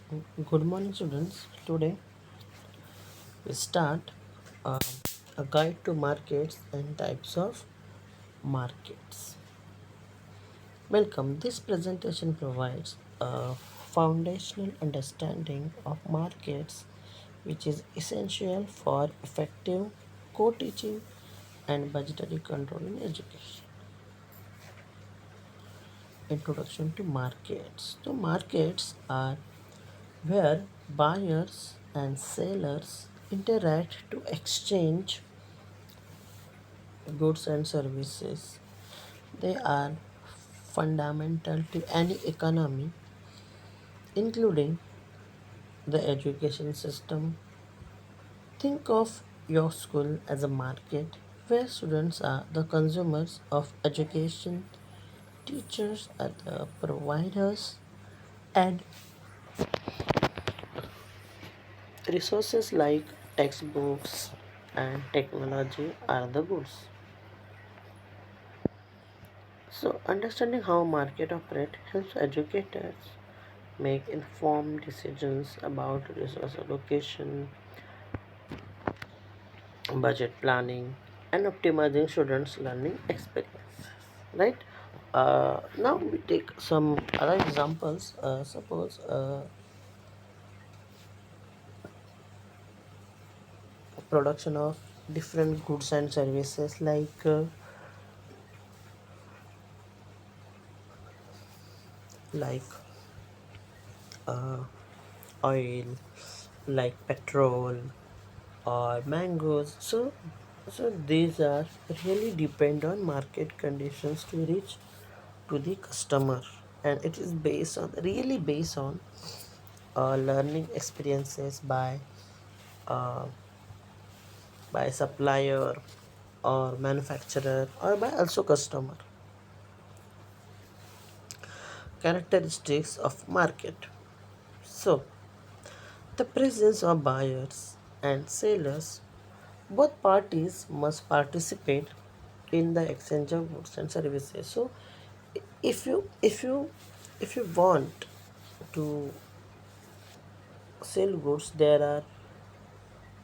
Good morning, students. Today we start uh, a guide to markets and types of markets. Welcome. This presentation provides a foundational understanding of markets, which is essential for effective co-teaching and budgetary control in education. Introduction to markets. So, markets are where buyers and sellers interact to exchange goods and services. They are fundamental to any economy, including the education system. Think of your school as a market where students are the consumers of education, teachers are the providers, and resources like textbooks and technology are the goods. So, understanding how market operate helps educators make informed decisions about resource allocation, budget planning, and optimizing students' learning experience. Right? Now we take some other examples. Suppose production of different goods and services like uh, oil, like petrol, or mangoes. So these are really depend on market conditions to reach to the customer, and it is based on learning experiences uh, by supplier or manufacturer or by also customer. Characteristics of market. So the presence of buyers and sellers, both parties must participate in the exchange of goods and services. So if you if you if you want to sell goods, there are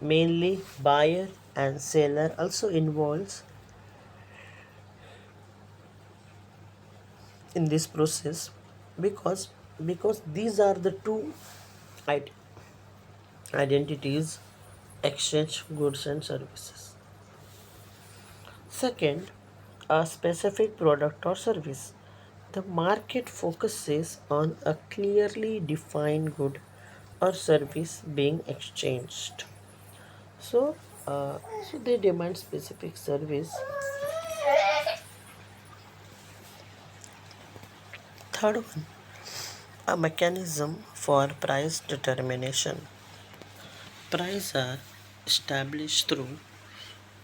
mainly buyer and seller also involves in this process, because these are the two id- identities exchange goods and services. Second, a specific product or service. The market focuses on a clearly defined good or service being exchanged. So, so they demand specific service. Third one, a mechanism for price determination. Prices are established through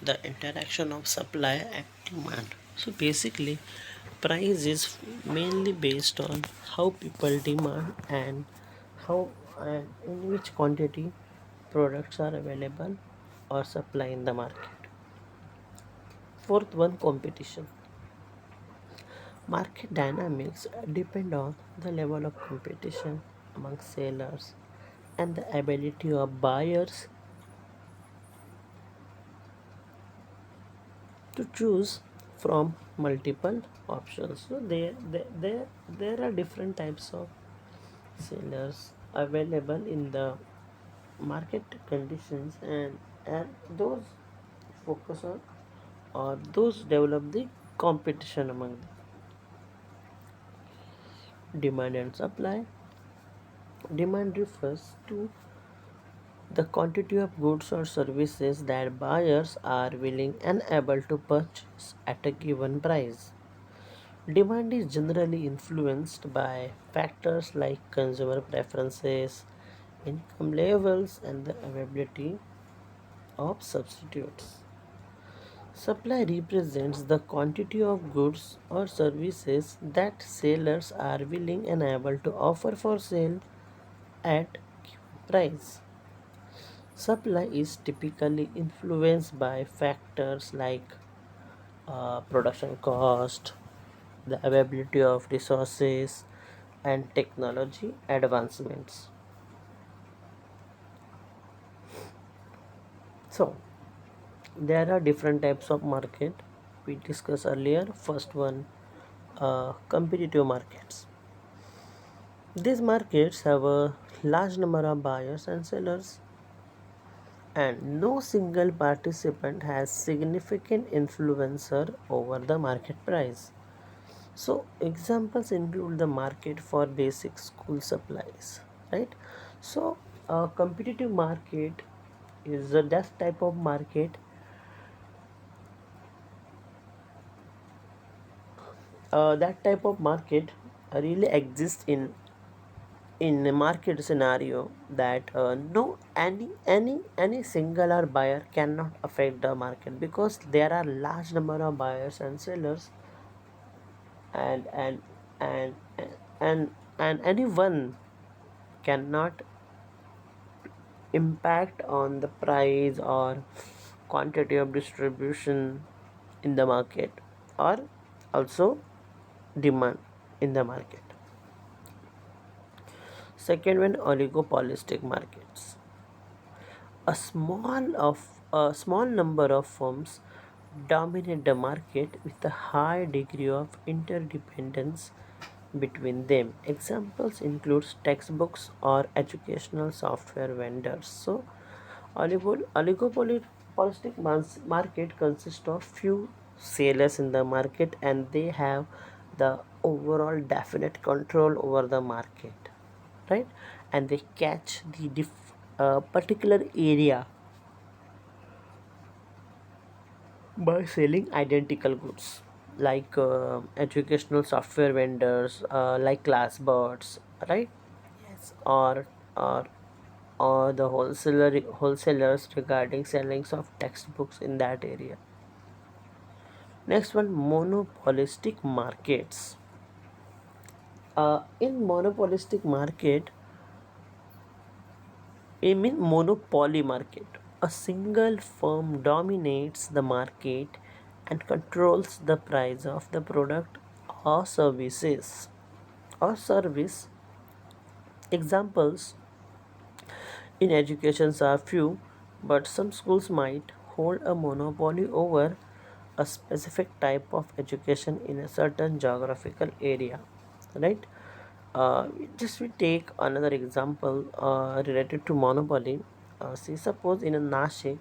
the interaction of supply and demand. So basically, price is mainly based on how people demand and how and in which quantity products are available or supply in the market. Fourth one, competition. Market dynamics depend on the level of competition among sellers and the ability of buyers to choose from multiple options. So there are different types of sellers available in the market conditions, and those focus on or those develop the competition among them. Demand and supply. Demand refers to the quantity of goods or services that buyers are willing and able to purchase at a given price. Demand is generally influenced by factors like consumer preferences, income levels, and the availability of substitutes. Supply represents the quantity of goods or services that sellers are willing and able to offer for sale at given price. Supply is typically influenced by factors like production cost, the availability of resources, and technology advancements. So there are different types of market we discussed earlier. First one, competitive markets. These markets have a large number of buyers and sellers, and no single participant has significant influencer over the market price. So examples include the market for basic school supplies, right? So a competitive market is a that type of market. That type of market really exists in a market scenario that no any singular buyer cannot affect the market, because there are large number of buyers and sellers, and and and anyone cannot impact on the price or quantity of distribution in the market, or also demand in the market. Second one, oligopolistic markets. A small number of firms dominate the market with a high degree of interdependence between them. Examples include textbooks or educational software vendors. So, oligopolistic market consists of few sellers in the market, and they have the overall definite control over the market, right? And they catch the particular area by selling identical goods, like educational software vendors, like classboards, right? Yes. Or the wholesalers regarding sellings of textbooks in that area. Next one, monopolistic markets. In monopolistic market, I mean monopoly market. A single firm dominates the market and controls the price of the product or services or service. Examples in education are few, but some schools might hold a monopoly over a specific type of education in a certain geographical area, right? Just we take another example related to monopoly. See, suppose in a Nashik,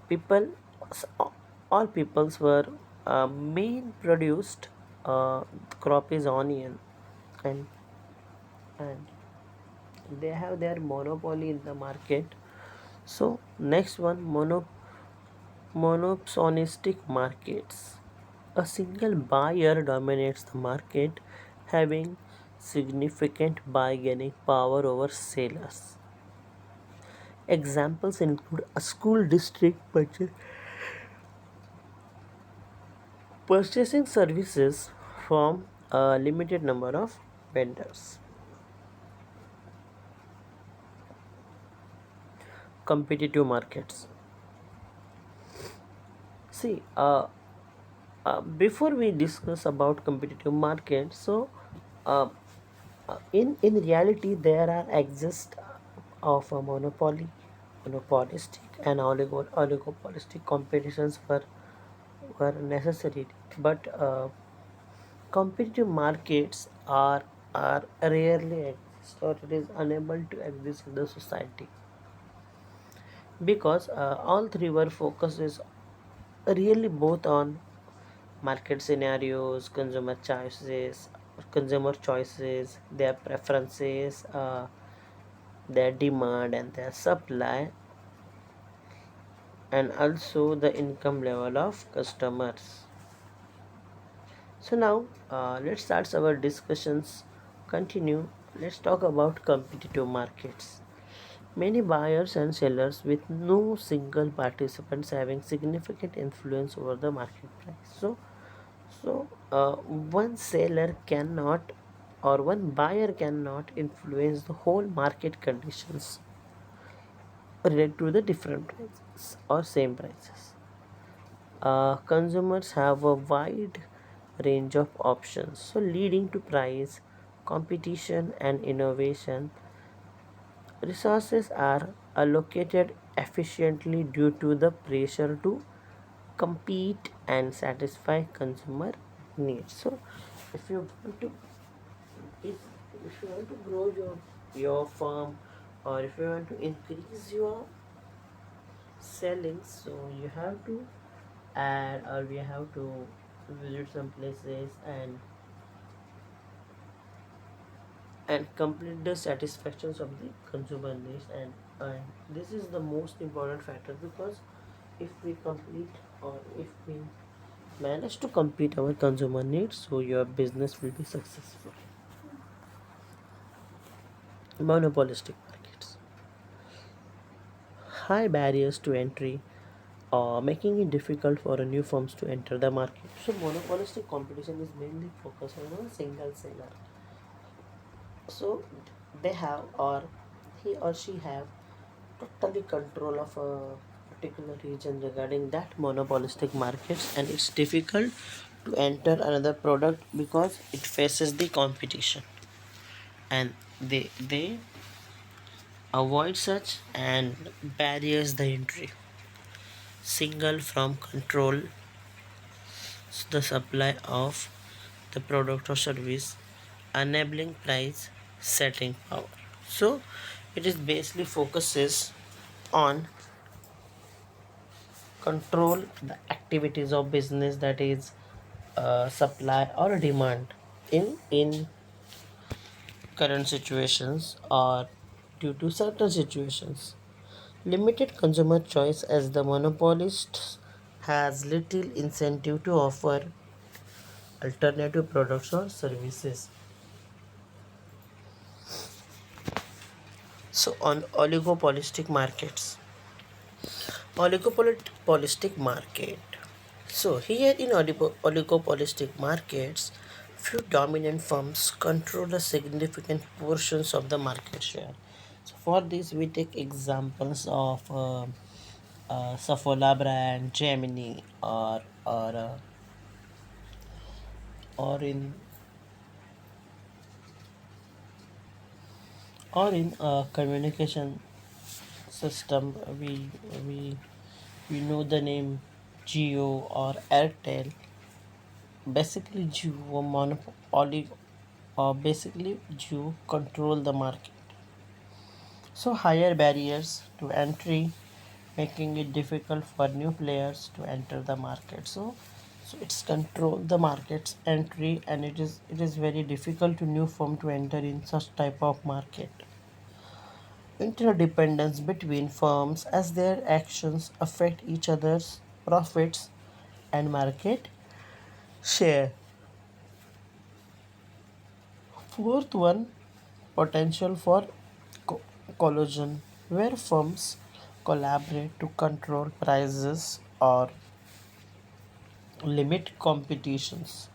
people, s- all peoples were main produced crop is onion, and and they have their monopoly in the market. So next one, monopolistic markets. A single buyer dominates the market, having significant bargaining power over sellers. Examples include a school district purchasing services from a limited number of vendors. Competitive markets. See, before we discuss about competitive markets, so uh, in reality there are exist of a monopolistic and oligopolistic competitions were necessary, but competitive markets are rarely exist, or it is unable to exist in the society, because all three were focuses really both on market scenarios, consumer choices, their preferences, their demand and their supply, and also the income level of customers. So now let's start our discussions. Continue. Let's talk about competitive markets. Many buyers and sellers with no single participants having significant influence over the market price. So one seller cannot, or one buyer cannot influence the whole market conditions related to the different prices or same prices. Consumers have a wide range of options, so leading to price competition and innovation. Resources are allocated efficiently due to the pressure to compete and satisfy consumer needs. So if you want to if, if you want to grow your firm, or if you want to increase your selling, so you have to add, or we have to visit some places and complete the satisfactions of the consumer needs. And this is the most important factor, because if we complete, or if we manage to complete our consumer needs, so your business will be successful. Monopolistic markets, high barriers to entry, making it difficult for a new firms to enter the market. So monopolistic competition is mainly focused on a single seller. So they have, or he or she have, totally control of a particular region regarding that monopolistic markets, and it's difficult to enter another product because it faces the competition, and they avoid such and barriers the entry. Single from control the supply of the product or service, enabling price setting power. So it is basically focuses on control the activities of business, that is supply or demand in current situations, or due to certain situations. Limited consumer choice, as the monopolist has little incentive to offer alternative products or services. So on oligopolistic markets, oligopolistic market. So here in oligopolistic markets, few dominant firms control a significant portions of the market share. So for this, we take examples of Saffola brand, Gemini, or in communication system. We know the name Geo or Airtel. Basically, Geo monopoly, or basically Geo control the market. So higher barriers to entry, making it difficult for new players to enter the market. So it's control the market's entry, and it is very difficult to new firm to enter in such type of market. Interdependence between firms, as their actions affect each other's profits and market share. Fourth one, potential for co- collusion, where firms collaborate to control prices or limit competitions.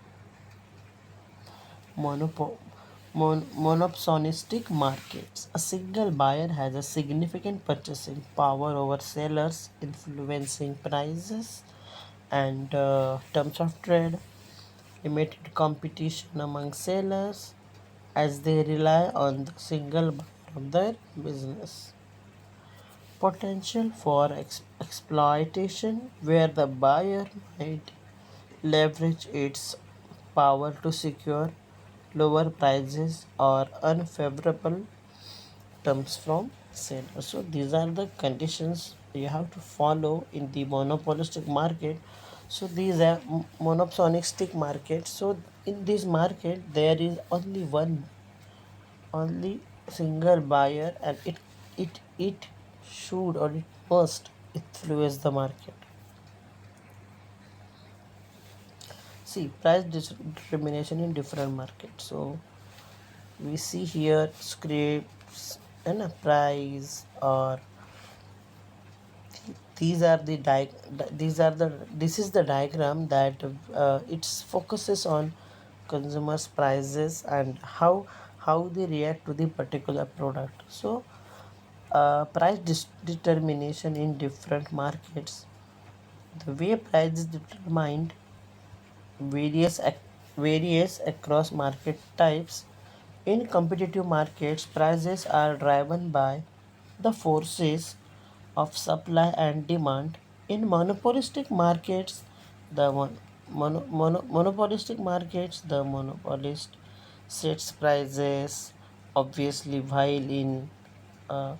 Monopolistic markets. A single buyer has a significant purchasing power over sellers, influencing prices and terms of trade. Limited competition among sellers, as they rely on the single buyer of their business. Potential for exploitation, where the buyer might leverage its power to secure lower prices or unfavorable terms from sellers. So these are the conditions you have to follow in the monopolistic market. So these are monopolistic market. So in this market there is only single buyer, and it should, or it must influence the market. See, price determination in different markets. So we see here scripts and a price, or these are the these are the this is the diagram that it focuses on consumers prices and how they react to the particular product. So price determination in different markets, the way price is determined various varies across market types. In competitive markets, prices are driven by the forces of supply and demand. In monopolistic markets, the monopolist sets prices. Obviously, while in uh,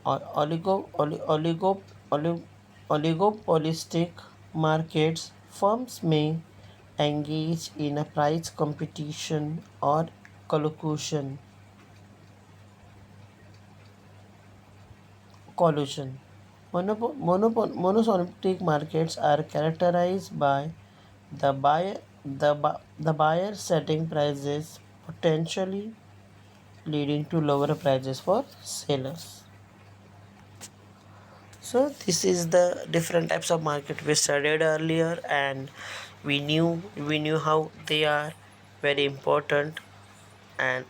oli- oligopolistic markets, firms may engage in a price competition or collusion. collusion. Monopolistic markets are characterized by the buyer setting prices, potentially leading to lower prices for sellers. So this is the different types of market we studied earlier, and we knew how they are very important, and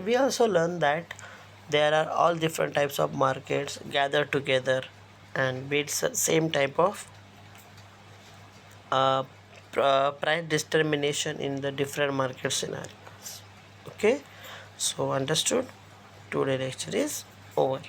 we also learned that there are all different types of markets gathered together and with same type of uh, price determination in the different market scenarios. Okay, so understood. Today lecture is over.